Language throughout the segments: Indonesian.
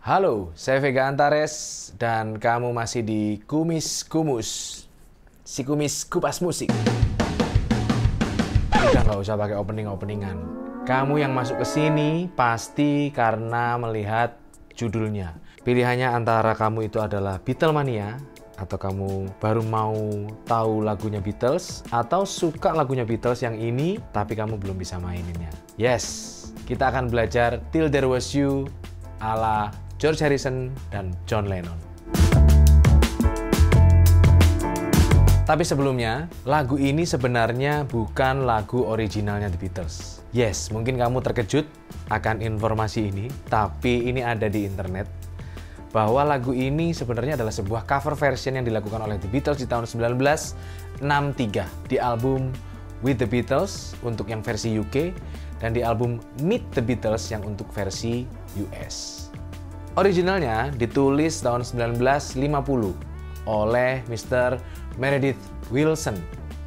Halo, saya Vega Antares dan kamu masih di Kumis Kumus, si kumis kupas musik. Udah nggak usah pakai opening-openingan. Kamu yang masuk ke sini pasti karena melihat judulnya. Pilihannya antara kamu itu adalah Beatlemania, atau kamu baru mau tahu lagunya Beatles, atau suka lagunya Beatles yang ini tapi kamu belum bisa maininnya. Yes, kita akan belajar Till There Was You ala George Harrison dan John Lennon. Tapi sebelumnya, lagu ini sebenarnya bukan lagu originalnya The Beatles. Yes, mungkin kamu terkejut akan informasi ini, tapi ini ada di internet bahwa lagu ini sebenarnya adalah sebuah cover version yang dilakukan oleh The Beatles di tahun 1963 di album With The Beatles untuk yang versi UK dan di album Meet The Beatles yang untuk versi US. Originalnya ditulis tahun 1950 oleh Mr. Meredith Willson.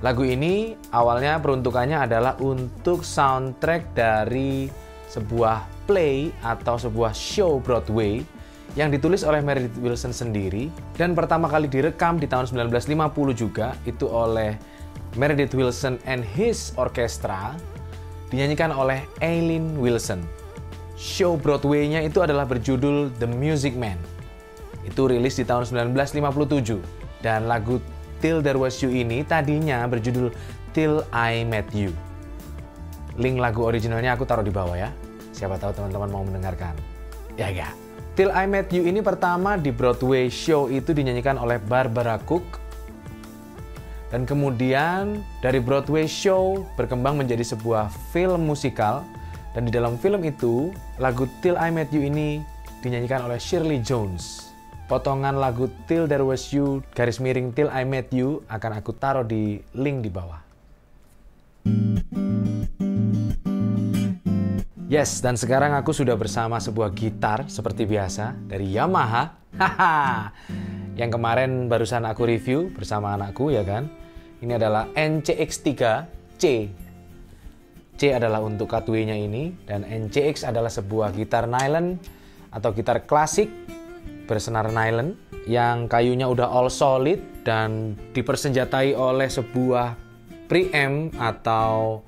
Lagu ini awalnya peruntukannya adalah untuk soundtrack dari sebuah play atau sebuah show Broadway yang ditulis oleh Meredith Willson sendiri dan pertama kali direkam di tahun 1950 juga itu oleh Meredith Willson and his orchestra, dinyanyikan oleh Eileen Wilson. Show Broadway-nya itu adalah berjudul The Music Man. Itu rilis di tahun 1957. Dan lagu Till There Was You ini tadinya berjudul Till I Met You. Link lagu originalnya aku taruh di bawah ya. Siapa tahu teman-teman mau mendengarkan. Ya enggak? Till I Met You ini pertama di Broadway show itu dinyanyikan oleh Barbara Cook. Dan kemudian dari Broadway show berkembang menjadi sebuah film musikal. Dan di dalam film itu, lagu Till I Met You ini dinyanyikan oleh Shirley Jones. Potongan lagu Till There Was You, _ Till I Met You akan aku taruh di link di bawah. Yes, dan sekarang aku sudah bersama sebuah gitar seperti biasa dari Yamaha. Haha. Yang kemarin barusan aku review bersama anakku ya kan. Ini adalah NCX3C. C adalah untuk cutaway-nya ini, dan NCX adalah sebuah gitar nylon atau gitar klasik bersenar nylon yang kayunya udah all solid dan dipersenjatai oleh sebuah preamp atau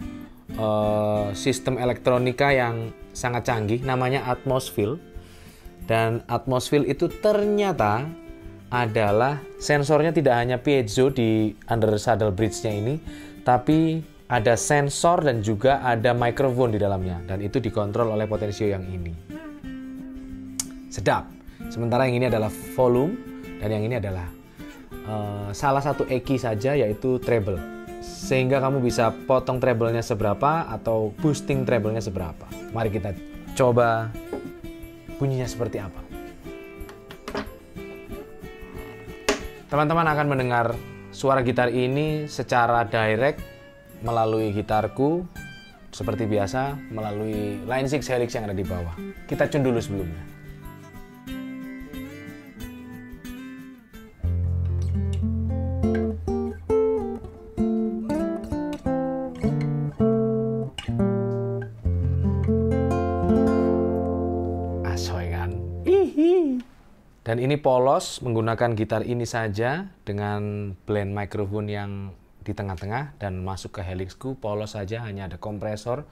sistem elektronika yang sangat canggih namanya Atmosphere. Dan Atmosphere itu ternyata adalah sensornya tidak hanya piezo di under saddle bridge-nya ini, tapi ada sensor dan juga ada mikrofon di dalamnya, dan itu dikontrol oleh potensio yang ini. Sedap. Sementara yang ini adalah volume dan yang ini adalah salah satu EQ saja, yaitu treble. Sehingga kamu bisa potong treble-nya seberapa atau boosting treble-nya seberapa. Mari kita coba bunyinya seperti apa. Teman-teman akan mendengar suara gitar ini secara direct melalui gitarku, seperti biasa, melalui Line 6 Helix yang ada di bawah. Kita tune dulu sebelumnya. Asoy kan? Hihi. Dan ini polos, menggunakan gitar ini saja dengan blend mikrofon yang di tengah-tengah dan masuk ke helixku, polos saja, hanya ada kompresor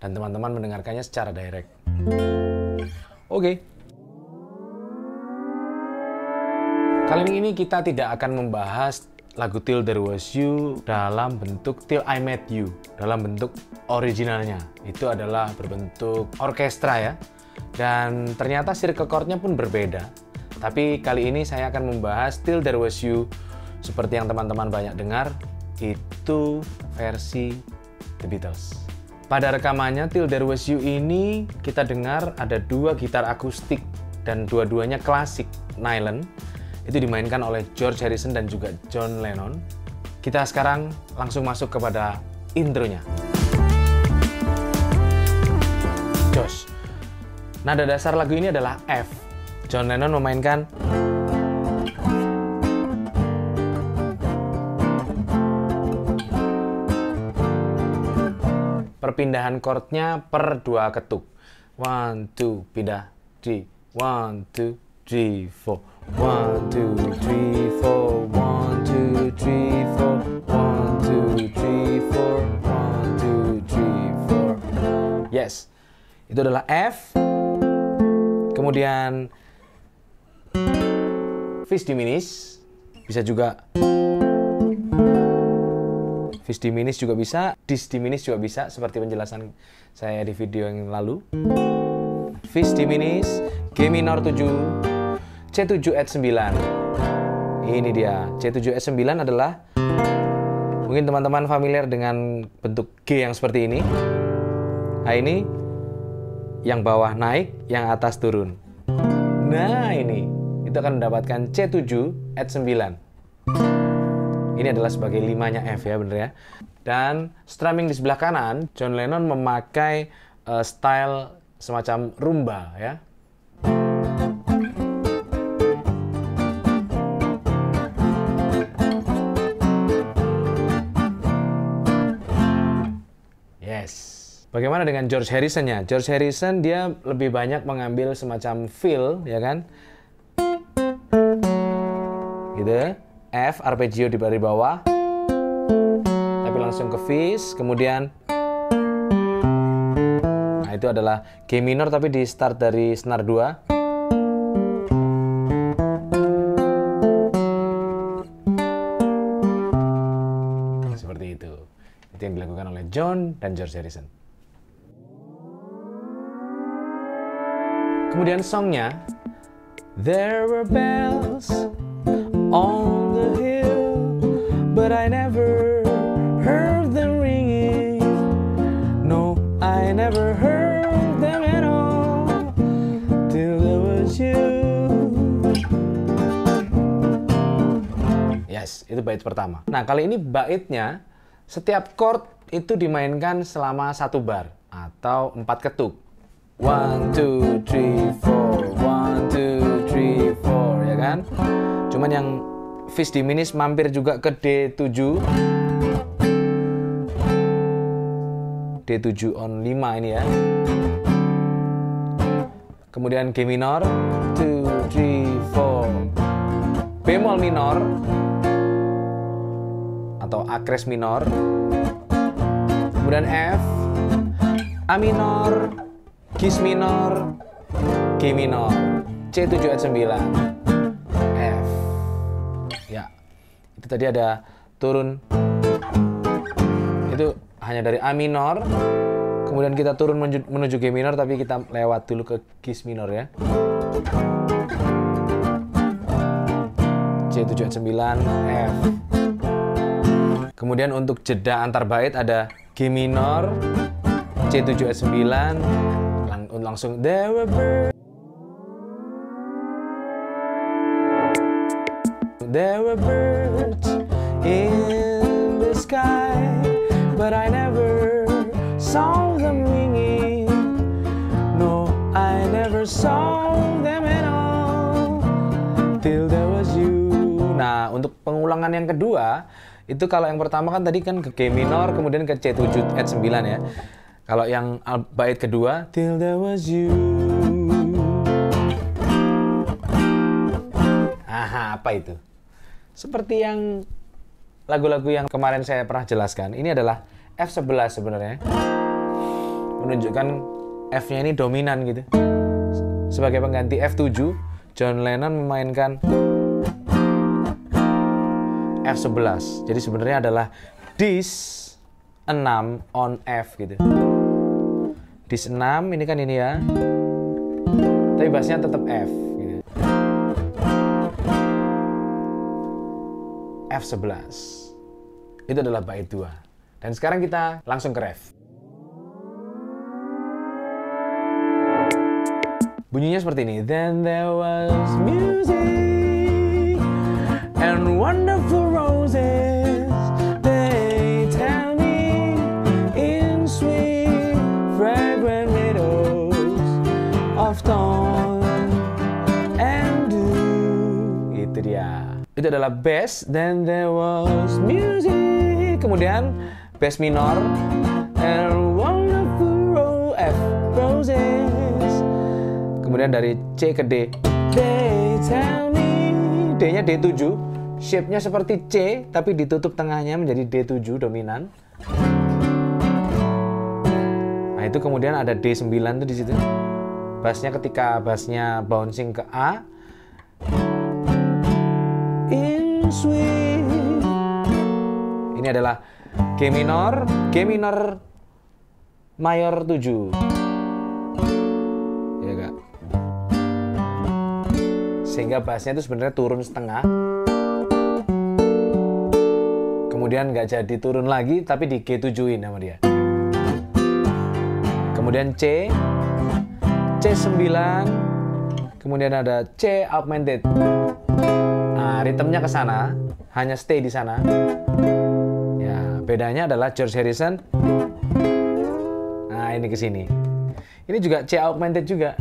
dan teman-teman mendengarkannya secara direct. Oke. Kali ini kita tidak akan membahas lagu Till There Was You dalam bentuk Till I Met You, dalam bentuk originalnya. Itu adalah berbentuk orkestra ya. Dan ternyata circle chord-nya pun berbeda. Tapi kali ini saya akan membahas Till There Was You seperti yang teman-teman banyak dengar, itu versi The Beatles. Pada rekamannya Till There Was You ini kita dengar ada dua gitar akustik dan dua-duanya klasik nylon. Itu dimainkan oleh George Harrison dan juga John Lennon. Kita sekarang langsung masuk kepada intronya. Josh. Nada dasar lagu ini adalah F. John Lennon memainkan perpindahan chordnya per 2 ketuk. 1, 2, pindah, 3, 1, 2, 3, 4. 1, 2, 3, 4. 1, 2, 3, 4. 1, 2, 3, 4. 1, 2, 3, 4. Yes. Itu adalah F. Kemudian fis diminis. Bisa juga fis diminis juga bisa, dis diminis juga bisa, seperti penjelasan saya di video yang lalu. Fis diminis, G minor 7, C7 add 9. Ini dia, C7 add 9 adalah, mungkin teman-teman familiar dengan bentuk G yang seperti ini. Nah ini, yang bawah naik, yang atas turun. Nah ini, itu akan mendapatkan C7 add 9. Ini adalah sebagai limanya F ya, bener ya. Dan strumming di sebelah kanan, John Lennon memakai style semacam rumba ya. Yes. Bagaimana dengan George Harrison-nya? George Harrison dia lebih banyak mengambil semacam feel, ya kan? Gitu. F, arpeggio dari bawah, tapi langsung ke fis, kemudian nah itu adalah G minor tapi di start dari senar 2. Seperti itu yang dilakukan oleh John dan George Harrison. Kemudian songnya, there were bells on the hill, but I never heard them ringing. No, I never heard them at all, till there was you. Yes, itu bait pertama. Nah, kali ini baitnya, setiap chord itu dimainkan selama 1 bar, atau 4 ketuk. 1, 2, 3, 4, 1, 2, 3, 4, ya kan? Cuman yang fis diminis mampir juga ke D7. D7 on 5 ini ya. Kemudian G minor, 2, 3, 4. Bemol minor atau A kres minor. Kemudian F, A minor, Gis minor, G minor, C7 add 9. Itu tadi ada turun, itu hanya dari A minor, kemudian kita turun menuju G minor, tapi kita lewat dulu ke Gis minor ya. C7 add 9, F. Kemudian untuk jeda antar bait ada G minor, C7 add 9, langsung there were birds. There were birds in the sky, but I never saw them winging. No, I never saw them at all, till there was you. Nah, untuk pengulangan yang kedua, itu kalau yang pertama kan tadi kan ke G minor, kemudian ke C7 add 9 ya. Kalau yang bait kedua, till there was you. Aha, apa itu? Seperti yang lagu-lagu yang kemarin saya pernah jelaskan, ini adalah F11 sebenarnya. Menunjukkan F-nya ini dominan gitu. Sebagai pengganti F7, John Lennon memainkan F11. Jadi sebenarnya adalah dis 6 on F gitu. Dis 6 ini kan ini ya. Tapi bassnya tetap F gitu. F11. Itu adalah bait 2. Dan sekarang kita langsung ke ref. Bunyinya seperti ini. Then there was music and wonderful roses. They tell me in sweet fragrant meadows of dawn and dew. Itu dia. Itu adalah bass, then there was music. Kemudian bass minor and wonderful F roses. kemudian dari C ke D. They tell me, D-nya D7, shape-nya seperti C, tapi ditutup tengahnya menjadi D7 dominan. Nah itu kemudian ada D9 tuh di situ. Bassnya ketika bassnya bouncing ke A, in sweet. Ini adalah G minor mayor 7. Ya enggak? Sehingga bassnya itu sebenarnya turun setengah. Kemudian nggak jadi turun lagi, tapi di G7-in sama dia. Kemudian C9, kemudian ada C augmented. Nah, ritmenya ke sana, hanya stay di sana. Ya, bedanya adalah George Harrison. Nah, ini ke sini. Ini juga C augmented juga.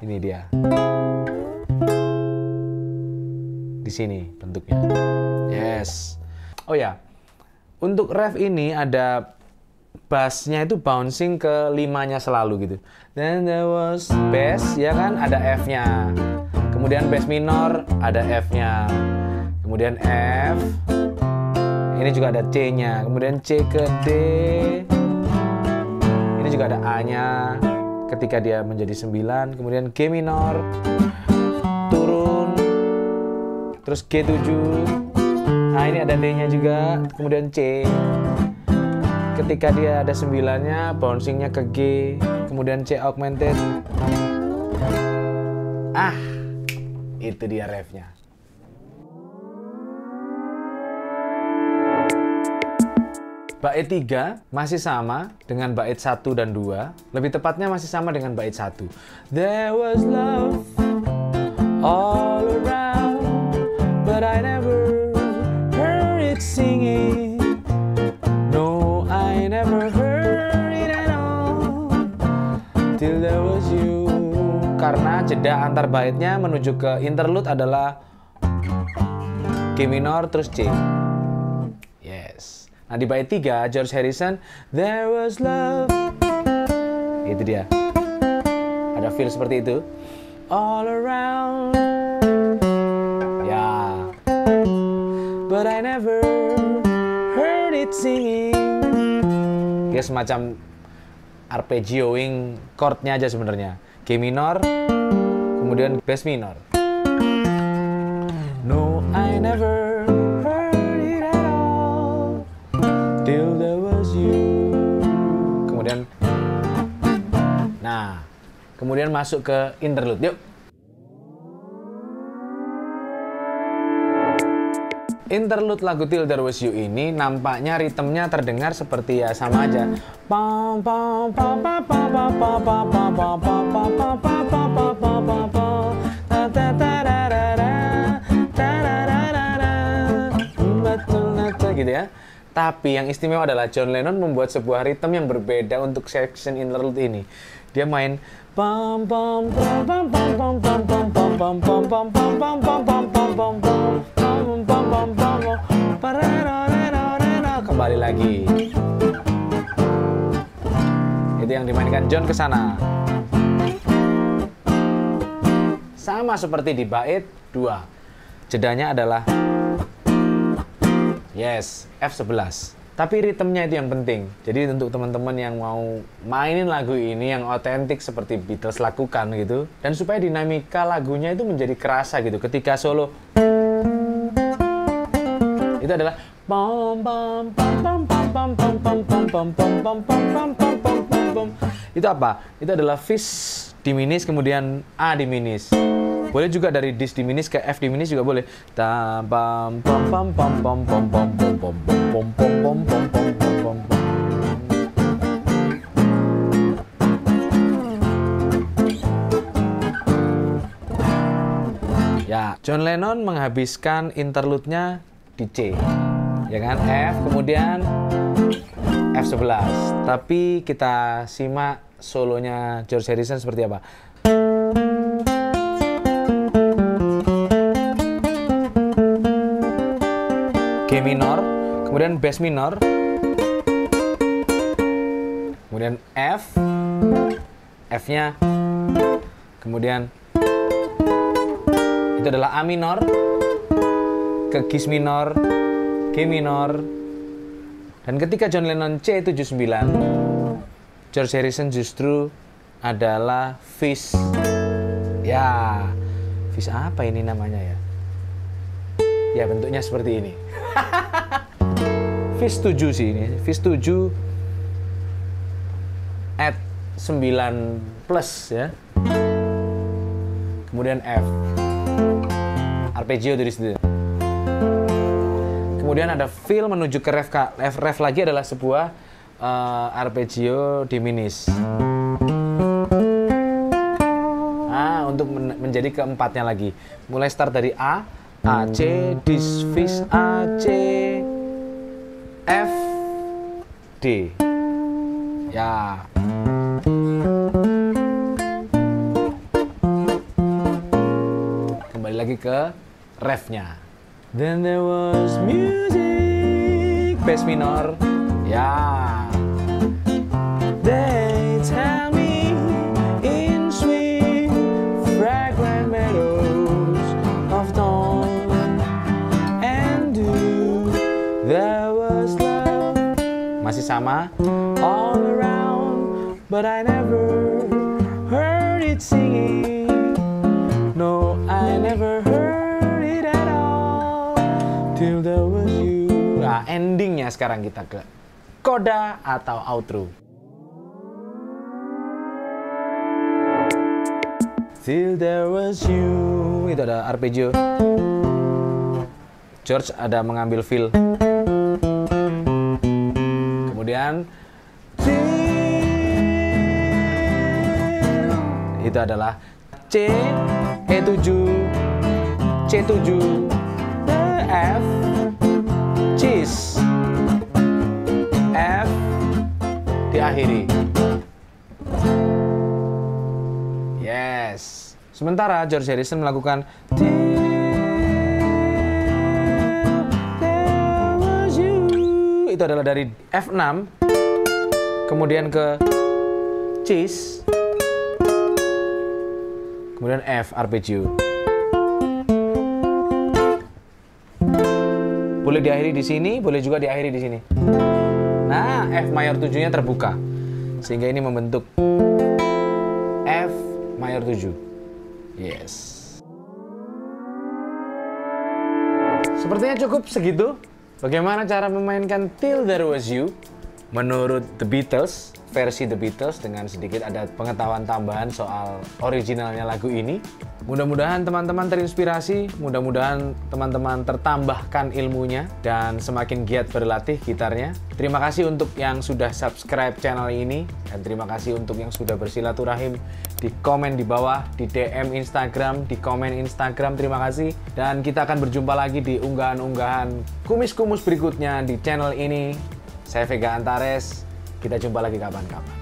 Ini dia. Di sini bentuknya. Yes. Oh ya. Untuk ref ini ada bassnya itu bouncing ke 5-nya selalu gitu. Then there was bass, ya kan, ada F-nya. Kemudian bass minor, ada F-nya. Kemudian F. Ini juga ada C-nya. Kemudian C ke D. Ini juga ada A-nya ketika dia menjadi 9. Kemudian G minor. Turun. Terus G7. Nah, ini ada D-nya juga. Kemudian C. Ketika dia ada 9-nya, bouncingnya ke G, kemudian C augmented. Ah, itu dia refnya. Bait 3 masih sama dengan bait 1 dan 2. Lebih tepatnya masih sama dengan bait 1. There was love all around, but I never heard it singing. I never heard it at all till there was you. Karena jeda antar baitnya menuju ke interlude adalah G minor terus C. Yes. Nah di bait 3 George Harrison, there was love. Itu dia. Ada feel seperti itu. All around. Ya. But I never heard it singing. Dia semacam arpeggioing chordnya aja sebenarnya. G minor, kemudian bass minor. No, I never heard it at all till there was you. Kemudian, nah, kemudian masuk ke interlude. Yuk. Interlude lagu Till There Was You ini nampaknya ritmenya terdengar seperti ya sama aja. Gitu ya. Tapi yang istimewa adalah John Lennon membuat sebuah ritme yang berbeda untuk section interlude ini. Dia main kembali lagi. Itu yang dimainkan John ke sana. Sama seperti di bait 2. Jedanya adalah yes, F11. Tapi ritmenya itu yang penting. Jadi untuk teman-teman yang mau mainin lagu ini yang otentik seperti Beatles lakukan gitu, dan supaya dinamika lagunya itu menjadi kerasa gitu ketika solo. Itu adalah itu apa? Itu adalah fis diminis kemudian A diminis. Boleh juga dari dis diminis ke F diminis juga boleh. Ya, John Lennon menghabiskan interlude-nya di C. Ya kan? F kemudian F11. Tapi kita simak solonya George Harrison seperti apa. G minor, kemudian bass minor, kemudian F, F-nya Kemudian itu adalah A minor ke Gis minor, G minor. Dan ketika John Lennon C79, George Harrison justru adalah Fis. Ya, Fis apa ini namanya ya? Ya, bentuknya seperti ini. Fis 7 sih ini. Fis 7 at 9 plus ya. Kemudian F. Arpeggio dari situ. Kemudian ada fill menuju ke ref. Ref lagi adalah sebuah arpeggio diminis. Untuk menjadi keempatnya lagi. Mulai start dari A, C, dis, fis, A, C, F, D. Ya. Kembali lagi ke refnya. Then there was music, bass minor. Ya. They tell me in sweet fragrant meadows of dawn and dew there was love. Masih sama. All around, but I never heard it singing. No, I never heard it at all till there was you. Nah, endingnya sekarang kita ke coda atau outro. Till there was you. Itu ada arpeggio. George ada mengambil fill. Kemudian itu adalah C, E7, C7, F, Cis, F, diakhiri. Yes. Sementara George Harrison melakukan itu adalah dari F6 kemudian ke Cis kemudian F arpeggio. Boleh diakhiri di sini, boleh juga diakhiri di sini. Nah, F mayor 7-nya terbuka sehingga ini membentuk F mayor 7. Yes. Sepertinya cukup segitu. Bagaimana cara memainkan Till There Was You menurut The Beatles, versi The Beatles, dengan sedikit ada pengetahuan tambahan soal originalnya lagu ini. Mudah-mudahan teman-teman terinspirasi, mudah-mudahan teman-teman tertambahkan ilmunya dan semakin giat berlatih gitarnya. Terima kasih untuk yang sudah subscribe channel ini dan terima kasih untuk yang sudah bersilaturahim di komen di bawah, di DM Instagram, di komen Instagram. Terima kasih dan kita akan berjumpa lagi di unggahan-unggahan kumis-kumus berikutnya di channel ini. Saya Vega Antares, kita jumpa lagi kapan-kapan.